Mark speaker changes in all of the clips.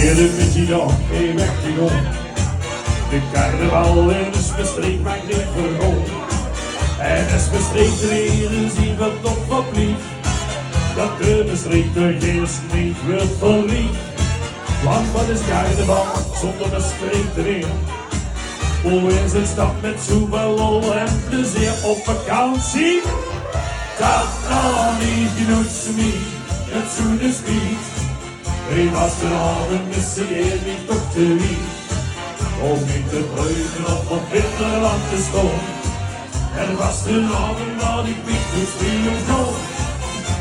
Speaker 1: Iedere middag mee weg te gaan. De carnaval en is bestreekt mijn niet verhoog. En is bestreekt de reden zien we toch wat lief. Dat de bestreekte geest niet wordt verliefd. Want wat is carnaval zonder bestreekte weer? Hoe is een stad met zoveel lol en plezier op vakantie? Dat kan niet genoeg voor mij, het zoene spiet. Hij was de avond misseerd niet toch te wie. Om niet te breuken op wat winterland te staan. Er was de avond waar ik niet goed spelen kon.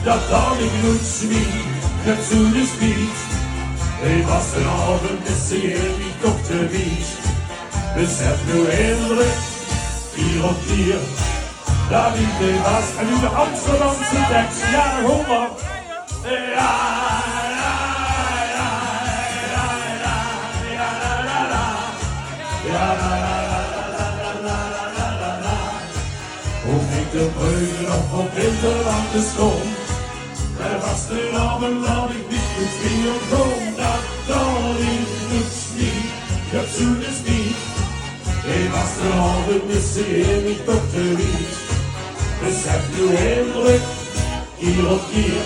Speaker 1: Dat kan niet genoeg voor mij, het zoene spiet. Hij was de avond misseerd niet toch te wie. Besef nu eindelijk, hier op hier, dat ik dit was. En nu de Amsterdamse tekst, ja, hoor maar. Ja, ja, ja, ja, ja, ja, la, la, la. Ja, la, la, la, la, la, la, la, la. Om niet te breuken op winterland te stoom. Er was de avond dat ik niet goed spelen kon. Dat kan ik niet, dat zoen is niet. Hij was de avond misseerd niet toch te wie. Besef nu eindelijk, hier op hier,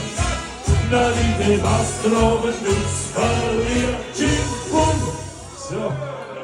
Speaker 1: dat ik de was de avond niets verleerd.